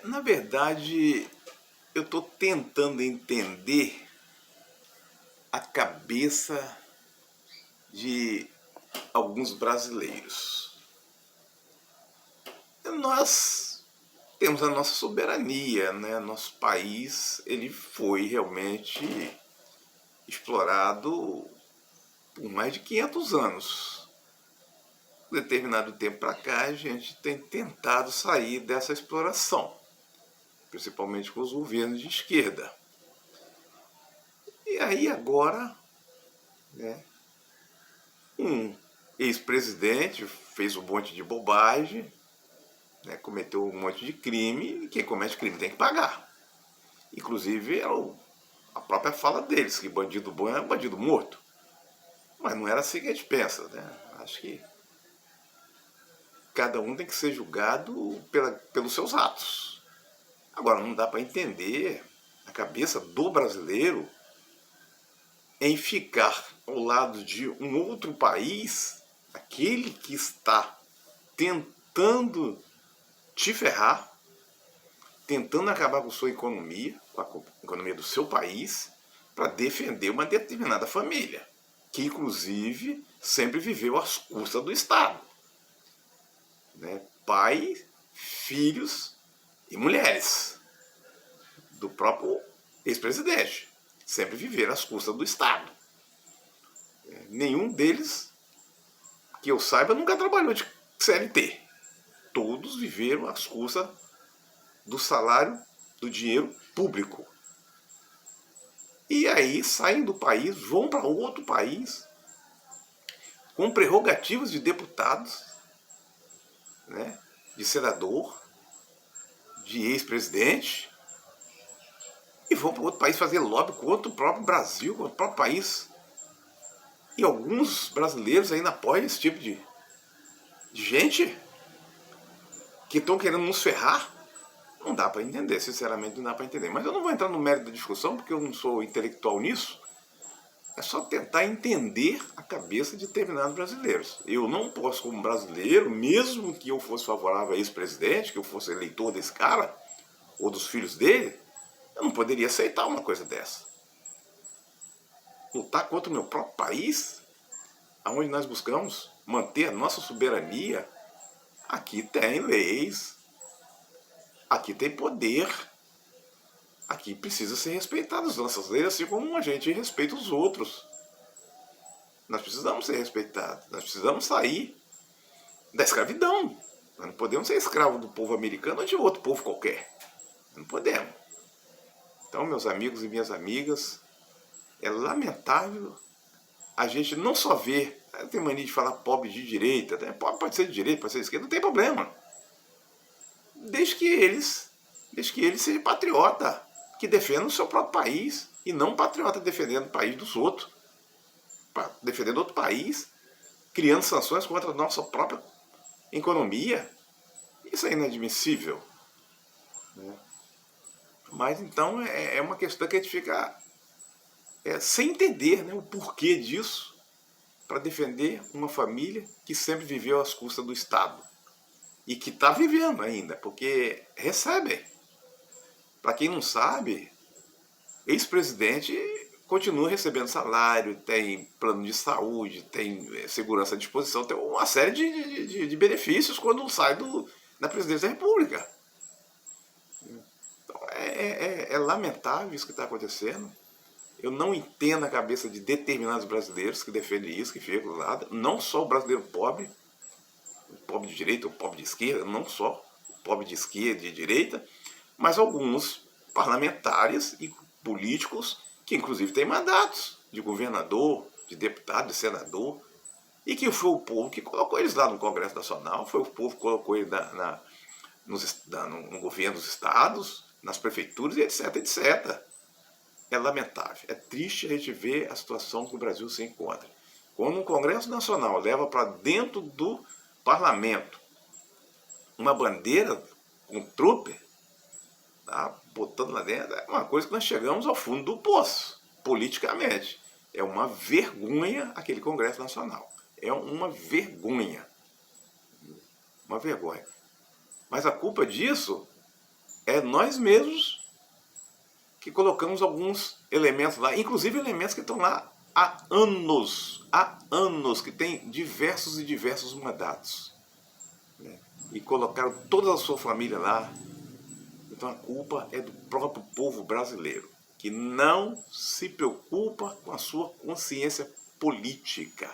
Na verdade, eu estou tentando entender a cabeça de alguns brasileiros. Nós temos a nossa soberania, né? Nosso país, ele foi realmente explorado por mais de 500 anos. Um determinado tempo para cá, a gente tem tentado sair dessa exploração, principalmente com os governos de esquerda. E aí agora, né, um ex-presidente fez um monte de bobagem, né, cometeu um monte de crime, e quem comete crime tem que pagar. Inclusive, a própria fala deles, que bandido bom é bandido morto. Mas não era assim que a gente pensa, né? Acho que cada um tem que ser julgado pelos seus atos. Agora, não dá para entender a cabeça do brasileiro em ficar ao lado de um outro país, aquele que está tentando te ferrar, tentando acabar com sua economia, com a economia do seu país, para defender uma determinada família, que inclusive sempre viveu às custas do Estado. Né? Pai, filhos e mulheres do próprio ex-presidente. Sempre viveram às custas do Estado. Nenhum deles, que eu saiba, nunca trabalhou de CLT. Todos viveram às custas do salário, do dinheiro público. E aí saem do país, vão para outro país, com prerrogativas de deputados, né, de senador, de ex-presidente, e vão para outro país fazer lobby contra o próprio Brasil, contra o próprio país. E alguns brasileiros ainda apoiam esse tipo de gente que estão querendo nos ferrar. Não dá para entender, sinceramente não dá para entender. Mas eu não vou entrar no mérito da discussão, porque eu não sou intelectual nisso. É só tentar entender a cabeça de determinados brasileiros. Eu não posso, como brasileiro, mesmo que eu fosse favorável a ex-presidente, que eu fosse eleitor desse cara, ou dos filhos dele, eu não poderia aceitar uma coisa dessa. Lutar contra o meu próprio país, aonde nós buscamos manter a nossa soberania, aqui tem leis, aqui tem poder, aqui precisa ser respeitadas as nossas leis, assim como a gente respeita os outros. Nós precisamos ser respeitados, nós precisamos sair da escravidão. Nós não podemos ser escravos do povo americano ou de outro povo qualquer. Não podemos. Então, meus amigos e minhas amigas, é lamentável a gente não só ver, tem mania de falar pobre de direita, né? Pobre pode ser de direita, pode ser de esquerda, não tem problema. Desde que eles sejam patriota, que defendam o seu próprio país, e não patriota defendendo o país dos outros, defendendo outro país, criando sanções contra a nossa própria economia. Isso é inadmissível. Né? Mas então é uma questão que a gente fica sem entender, né, o porquê disso, para defender uma família que sempre viveu às custas do Estado. E que está vivendo ainda, porque recebe. Para quem não sabe, ex-presidente continua recebendo salário, tem plano de saúde, tem segurança à disposição, tem uma série de benefícios quando sai da presidência da República. Então, é lamentável isso que está acontecendo. Eu não entendo a cabeça de determinados brasileiros que defendem isso, que ficam do lado. Não só o brasileiro pobre, o pobre de direita, o pobre de esquerda, não só o pobre de esquerda e de direita, mas alguns parlamentares e políticos que inclusive têm mandatos de governador, de deputado, de senador, e que foi o povo que colocou eles lá no Congresso Nacional, foi o povo que colocou eles no governo dos estados, nas prefeituras, etc, etc. É lamentável, é triste a gente ver a situação que o Brasil se encontra. Quando o Congresso Nacional leva para dentro do parlamento uma bandeira com trupe, tá, botando lá dentro, é uma coisa que nós chegamos ao fundo do poço, politicamente. É uma vergonha aquele Congresso Nacional. É uma vergonha. Uma vergonha. Mas a culpa disso É nós mesmos que colocamos alguns elementos lá, inclusive elementos que estão lá há anos, que têm diversos e diversos mandatos, né? E colocaram toda a sua família lá. Então a culpa é do próprio povo brasileiro, que não se preocupa com a sua consciência política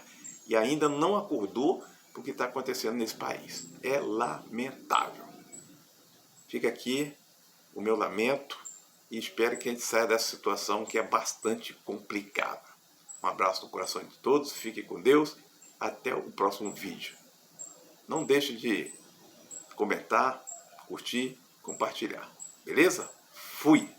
e ainda não acordou com o que está acontecendo nesse país. É lamentável. Fica aqui o meu lamento e espero que a gente saia dessa situação que é bastante complicada. Um abraço no coração de todos, fiquem com Deus, até o próximo vídeo. Não deixe de comentar, curtir, compartilhar. Beleza? Fui!